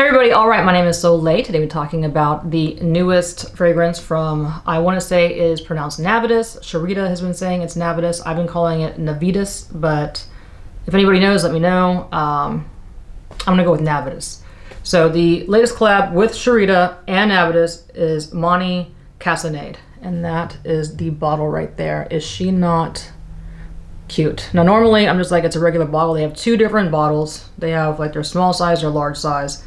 everybody, all right, my name is Soleil. Today we're talking about the newest fragrance from, I want to say is pronounced Navitus. Sharita has been saying it's Navitus. I've been calling it Navitus, but if anybody knows, let me know. I'm going to go with Navitus. So the latest collab with Sharita and Navitus is Mahni Cassonade, and that is the bottle right there. Is she not cute? Now normally I'm just like, it's a regular bottle. They have two different bottles. They have like their small size or large size,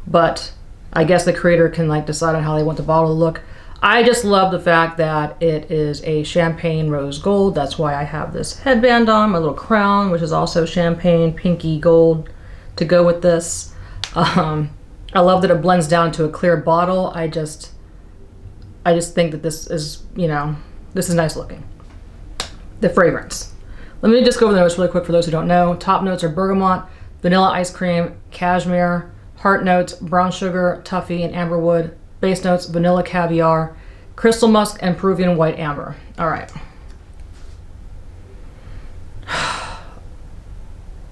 but I guess the creator can like decide on how they want the bottle to look. I just love the fact that it is a champagne rose gold. That's why I have this headband on, my little crown, which is also champagne pinky gold to go with this. I love that it blends down to a clear bottle. I just think that this is, you know, this is nice looking. The fragrance. Let me just go over the notes really quick for those who don't know. Top notes are bergamot, vanilla ice cream, cashmere. Heart notes, brown sugar, toffee, and amberwood. Base notes, vanilla caviar, crystal musk, and Peruvian white amber. All right.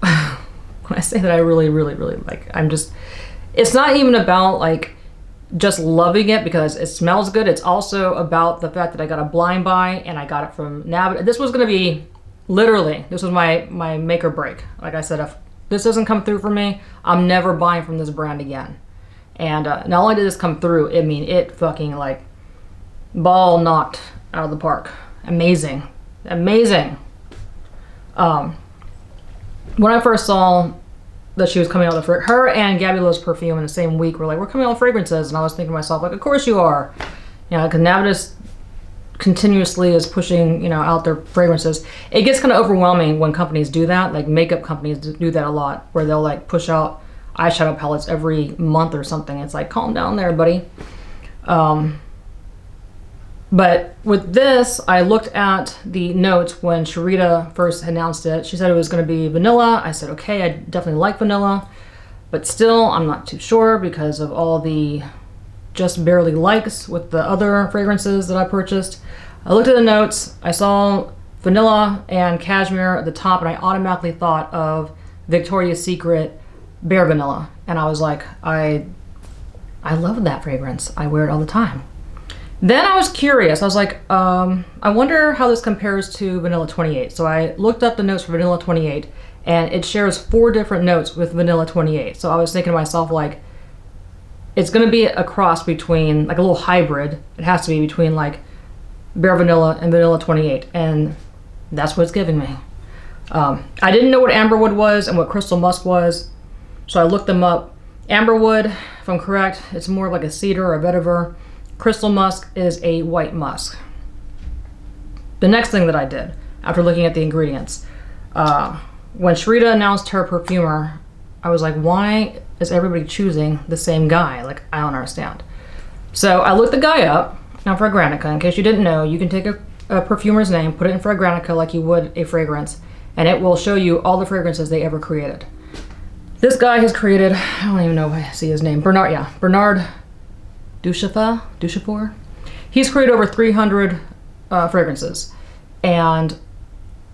When I say that I really like, it's not even about like just loving it because it smells good. It's also about the fact that I got a blind buy and I got it from Navitus. This was going to be, literally, this was my make or break. Like I said, if this doesn't come through for me, I'm never buying from this brand again. And not only did this come through, I mean, it fucking like ball knocked out of the park. Amazing. Amazing. When I first saw that she was coming out with her and Gabby Lowe's perfume in the same week, we're like, we're coming out with fragrances. And I was thinking to myself, like, of course you are. You know, because Navitus continuously is pushing, you know, out their fragrances. It gets kind of overwhelming when companies do that. Like makeup companies do that a lot, where they'll like push out eyeshadow palettes every month or something. It's like, calm down there, buddy. But with this, I looked at the notes when Sharita first announced it. She said it was going to be vanilla. I said, okay, I definitely like vanilla, but still I'm not too sure because of all the just barely likes with the other fragrances that I purchased. I looked at the notes, I saw vanilla and cashmere at the top, and I automatically thought of Victoria's Secret Bare Vanilla. And I was like, I love that fragrance. I wear it all the time. Then I was curious. I was like, I wonder how this compares to Vanilla 28. So I looked up the notes for Vanilla 28, and it shares 4 different notes with Vanilla 28. So I was thinking to myself, like, it's going to be a cross between, like a little hybrid. It has to be between like Bare Vanilla and Vanilla 28. And that's what it's giving me. I didn't know what amberwood was and what crystal musk was. So I looked them up. Amberwood, if I'm correct, it's more like a cedar or a vetiver. Crystal musk is a white musk. The next thing that I did after looking at the ingredients, when Sharita announced her perfumer, I was like, why is everybody choosing the same guy? Like, I don't understand. So I looked the guy up. Now Fragrantica, in case you didn't know, you can take a perfumer's name, put it in Fragrantica like you would a fragrance, and it will show you all the fragrances they ever created. This guy has created, I don't even know if I see his name, Bernard Duchefort. He's created over 300 fragrances. And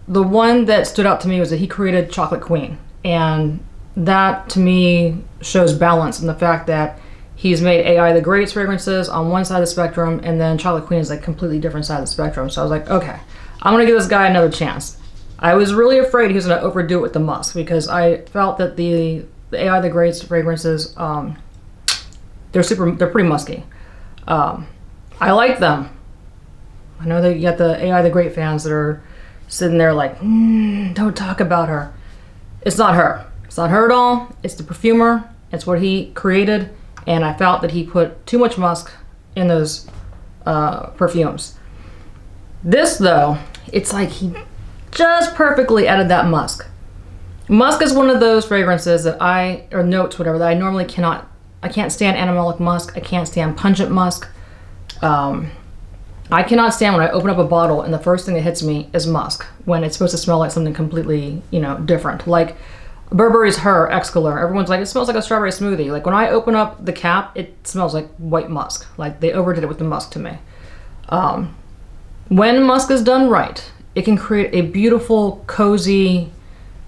the one that stood out to me was that he created Chocolate Queen. And that to me shows balance in the fact that he's made AI the Greatest fragrances on one side of the spectrum, and then Chocolate Queen is like completely different side of the spectrum. So I was like, okay, I'm gonna give this guy another chance. I was really afraid he was gonna overdo it with the musk because I felt that the AI the Greatest fragrances, they're pretty musky. I like them. I know that you got the AI the Great fans that are sitting there like, don't talk about her. It's not her. It's not her at all. It's the perfumer. It's what he created. And I felt that he put too much musk in those perfumes. This though, it's like he just perfectly added that musk. Musk is one of those fragrances that or notes, whatever, that I normally I can't stand animalic musk. I can't stand pungent musk. I cannot stand when I open up a bottle and the first thing that hits me is musk when it's supposed to smell like something completely, you know, different. Like Burberry's Her X-Color. Everyone's like, it smells like a strawberry smoothie. Like when I open up the cap, it smells like white musk. Like they overdid it with the musk to me. When musk is done right, it can create a beautiful, cozy,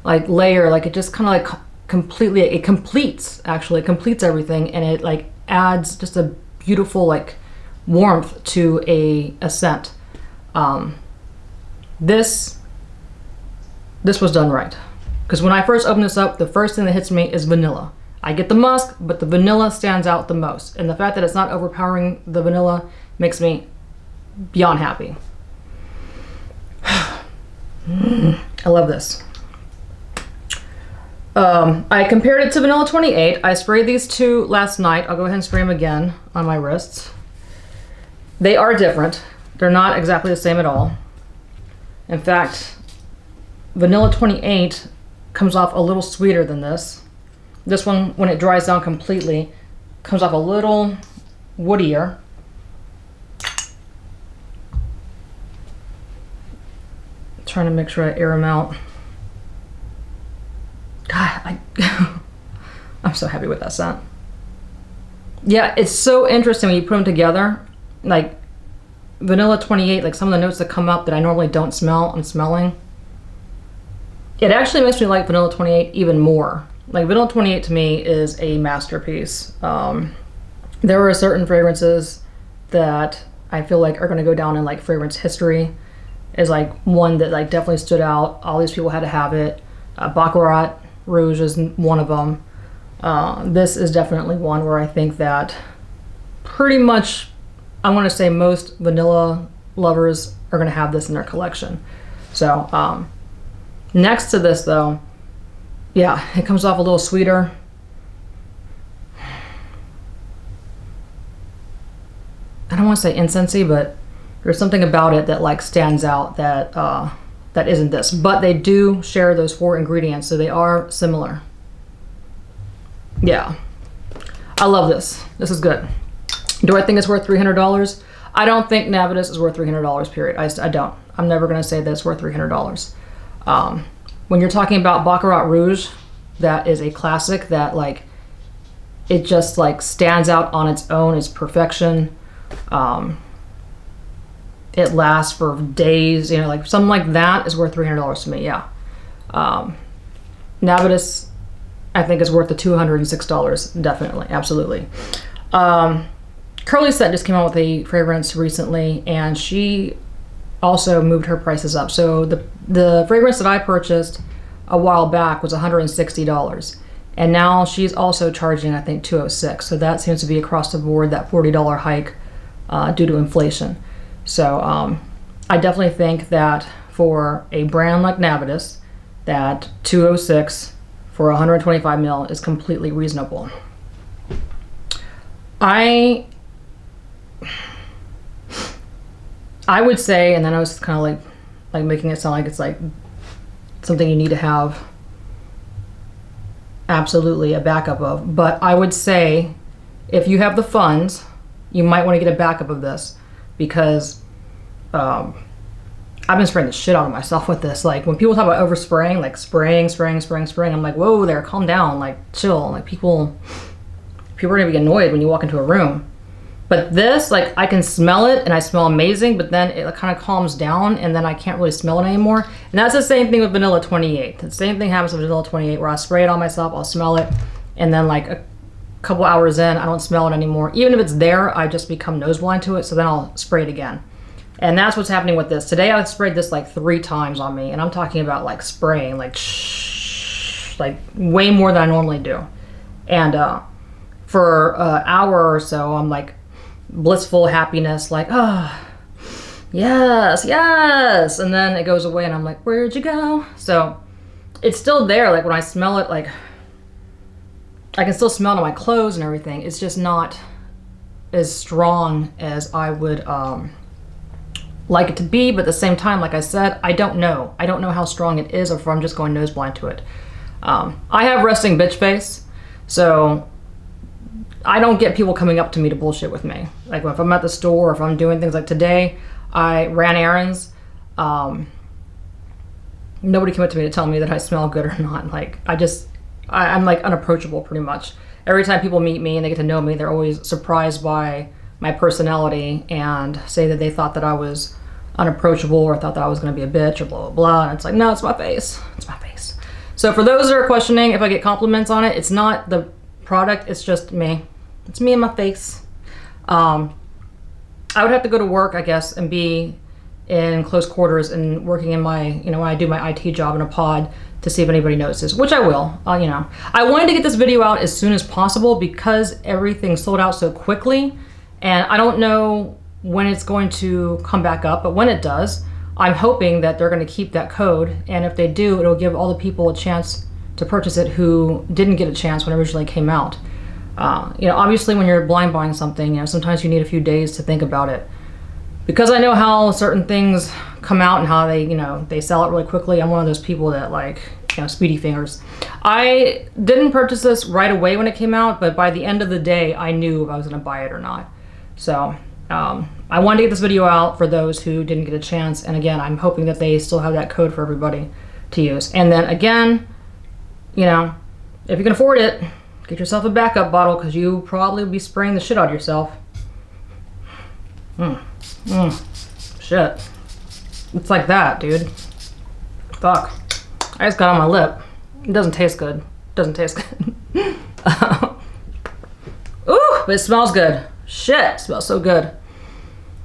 like layer. Like it just kind of like completely, it completes everything, and it like adds just a beautiful like warmth to a scent. This was done right, because when I first open this up, the first thing that hits me is vanilla. I get the musk, but the vanilla stands out the most, and the fact that it's not overpowering the vanilla makes me beyond happy. I love this. I compared it to Vanilla 28. I sprayed these two last night. I'll go ahead and spray them again on my wrists. They are different. They're not exactly the same at all. In fact, Vanilla 28 comes off a little sweeter than this. This one, when it dries down completely, comes off a little woodier. Trying to make sure I air them out. God, I'm so happy with that scent. Yeah, it's so interesting when you put them together. Like Vanilla 28, like some of the notes that come up that I normally don't smell, I'm smelling. It actually makes me like Vanilla 28 even more. Like Vanilla 28 to me is a masterpiece. There are certain fragrances that I feel like are going to go down in like fragrance history as like one that like definitely stood out. All these people had to have it. Baccarat Rouge is one of them. This is definitely one where I think that pretty much, I want to say most vanilla lovers are going to have this in their collection. So next to this though, yeah, it comes off a little sweeter. I don't want to say incensey, but there's something about it that like stands out that that isn't this, but they do share those 4 ingredients, so they are similar. Yeah, I love this. This is good. Do I think it's worth $300? I don't think Navitus is worth $300, period. I don't. I'm never going to say that it's worth $300. When you're talking about Baccarat Rouge, that is a classic that like, it just like stands out on its own. It's perfection. It lasts for days, you know, like something like that is worth $300 to me. Yeah. Navitus, I think, is worth the $206. Definitely. Absolutely. Curly Scent just came out with a fragrance recently, and she also moved her prices up. So the fragrance that I purchased a while back was $160. And now she's also charging, I think, $206. So that seems to be across the board, that $40 hike due to inflation. So I definitely think that for a brand like Navitus, that $206 for 125 ml is completely reasonable. I would say, and then I was kind of like making it sound like it's like something you need to have absolutely a backup of, but I would say if you have the funds, you might want to get a backup of this, because I've been spraying the shit out of myself with this. Like when people talk about overspraying, like spraying, I'm like, whoa there, calm down, like chill. Like people are gonna be annoyed when you walk into a room. But this, like I can smell it and I smell amazing, but then it kind of calms down and then I can't really smell it anymore. And that's the same thing with Vanilla 28. The same thing happens with Vanilla 28 where I spray it on myself, I'll smell it, and then like a couple hours in, I don't smell it anymore. Even if it's there, I just become nose blind to it, so then I'll spray it again. And that's what's happening with this. Today I sprayed this like 3 times on me, and I'm talking about like spraying, like shh, like way more than I normally do. And for an hour or so, I'm like blissful happiness, like, oh, yes, yes. And then it goes away and I'm like, where'd you go? So it's still there. Like when I smell it, like I can still smell it on my clothes and everything. It's just not as strong as I would like it to be, but at the same time, like I said, I don't know how strong it is, or if I'm just going nose blind to it. I have resting bitch face, so I don't get people coming up to me to bullshit with me. Like if I'm at the store, or if I'm doing things like today, I ran errands. Nobody came up to me to tell me that I smell good or not. Like I'm like unapproachable pretty much. Every time people meet me and they get to know me, they're always surprised by my personality and say that they thought that I was unapproachable or thought that I was going to be a bitch or blah, blah, blah. And it's like, no, it's my face. It's my face. So for those that are questioning if I get compliments on it, it's not the product, it's just me. It's me and my face. I would have to go to work, I guess, and be in close quarters and working in my, when I do my IT job in a pod to see if anybody notices, which I will, I wanted to get this video out as soon as possible because everything sold out so quickly, and I don't know when it's going to come back up, but when it does, I'm hoping that they're going to keep that code, and if they do, it'll give all the people a chance to purchase it who didn't get a chance when it originally came out. Obviously when you're blind buying something, sometimes you need a few days to think about it. Because I know how certain things come out and how they sell it really quickly, I'm one of those people that speedy fingers. I didn't purchase this right away when it came out, but by the end of the day, I knew if I was going to buy it or not. So I wanted to get this video out for those who didn't get a chance. And again, I'm hoping that they still have that code for everybody to use. And then again, if you can afford it, get yourself a backup bottle because you probably will be spraying the shit out of yourself. Shit. It's like that, dude. Fuck. I just got on my lip. It doesn't taste good. Doesn't taste good. Ooh, but it smells good. Shit, it smells so good.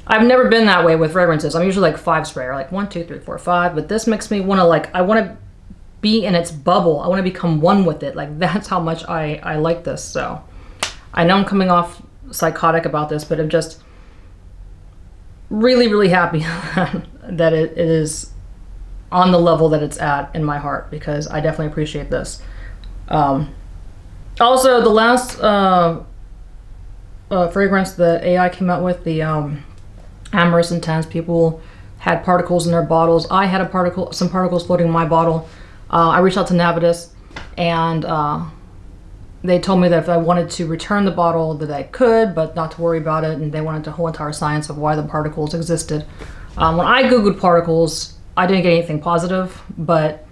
I've never been that way with fragrances. I'm usually like 5 sprayer, like 1, 2, 3, 4, 5. But this makes me want to I want to be in its bubble. I want to become one with it. Like that's how much I like this. So I know I'm coming off psychotic about this, but I'm just really, really happy that it is on the level that it's at in my heart, because I definitely appreciate this. Also, the last fragrance that AI came out with, the Amorous Intense, people had particles in their bottles. I had some particles floating in my bottle. I reached out to Navitus, and they told me that if I wanted to return the bottle that I could, but not to worry about it, and they wanted the whole entire science of why the particles existed. When I googled particles, I didn't get anything positive, but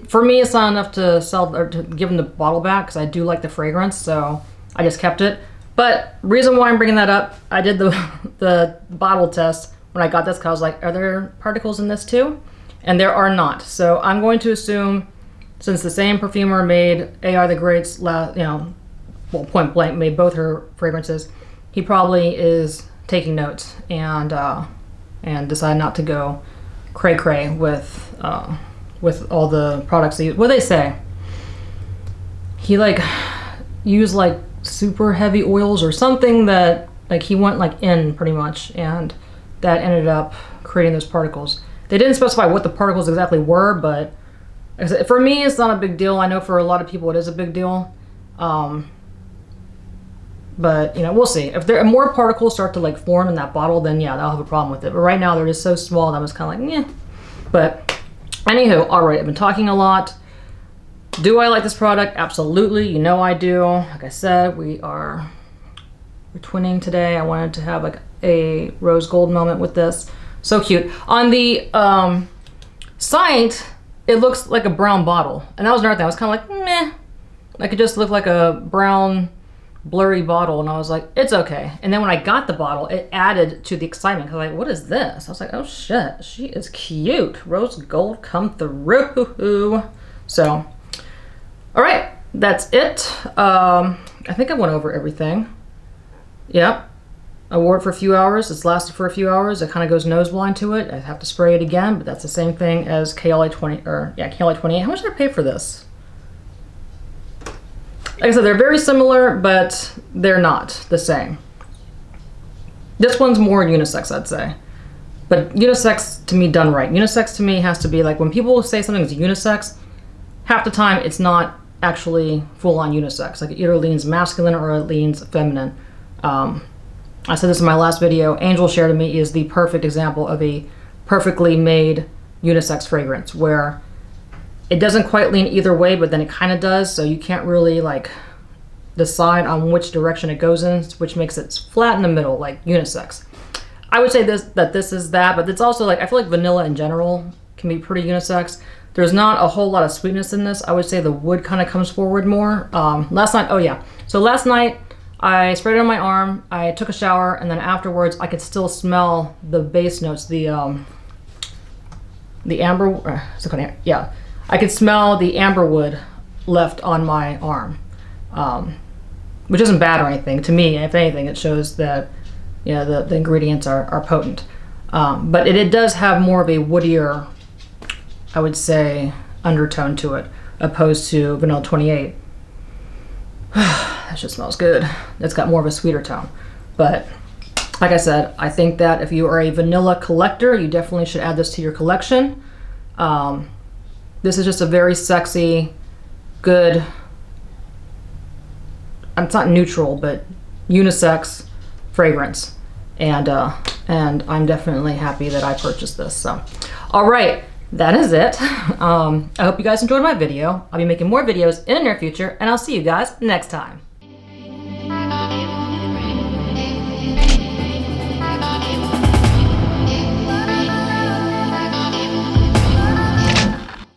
for me it's not enough to sell or to give them the bottle back, because I do like the fragrance, so I just kept it. But reason why I'm bringing that up, I did the bottle test when I got this, because I was like, are there particles in this too? And there are not. So I'm going to assume, since the same perfumer made AI the Great's, point blank made both her fragrances, he probably is taking notes and decided not to go cray cray with all the products. What they say? He used super heavy oils or something that he went in pretty much, and that ended up creating those particles. They didn't specify what the particles exactly were, but for me, it's not a big deal. I know for a lot of people it is a big deal. But, we'll see. If more particles start to form in that bottle, then yeah, I'll have a problem with it. But right now, they're just so small that I'm just kind of like, yeah. But anywho, all right, I've been talking a lot. Do I like this product? Absolutely. I do. Like I said, we're twinning today. I wanted to have a rose gold moment with this. So cute. On the site, it looks like a brown bottle. And that was another thing. I was kind of like, meh. It just looked like a brown, blurry bottle. And I was like, it's okay. And then when I got the bottle, it added to the excitement. Because what is this? I was like, oh shit, she is cute. Rose gold come through. So, all right, that's it. I think I went over everything. Yep. I wore it for a few hours. It's lasted for a few hours. It kind of goes nose blind to it. I have to spray it again, but that's the same thing as KLA 20, KLA 28. How much did I pay for this? Like I said, they're very similar, but they're not the same. This one's more unisex, I'd say. But unisex to me done right. Unisex to me has to be when people say something's unisex, half the time it's not actually full-on unisex. It either leans masculine or it leans feminine. I said this in my last video. Angel Share to me is the perfect example of a perfectly made unisex fragrance, where it doesn't quite lean either way, but then it kind of does, so you can't really decide on which direction it goes in, which makes it flat in the middle, like unisex. I would say this is that, but it's also I feel like vanilla in general can be pretty unisex. There's not a whole lot of sweetness in this. I would say the wood kind of comes forward more. Last night I sprayed it on my arm, I took a shower, and then afterwards I could still smell the base notes, the amber, I I could smell the amberwood left on my arm, which isn't bad or anything. To me, if anything, it shows that, you know, the ingredients are potent. But it does have more of a woodier, I would say, undertone to it, opposed to Vanilla 28. That just smells good. It's got more of a sweeter tone. But like I said, I think that if you are a vanilla collector, you definitely should add this to your collection. This is just a very sexy, good, it's not neutral, but unisex fragrance. And I'm definitely happy that I purchased this. So, all right, that is it. I hope you guys enjoyed my video. I'll be making more videos in the near future, and I'll see you guys next time.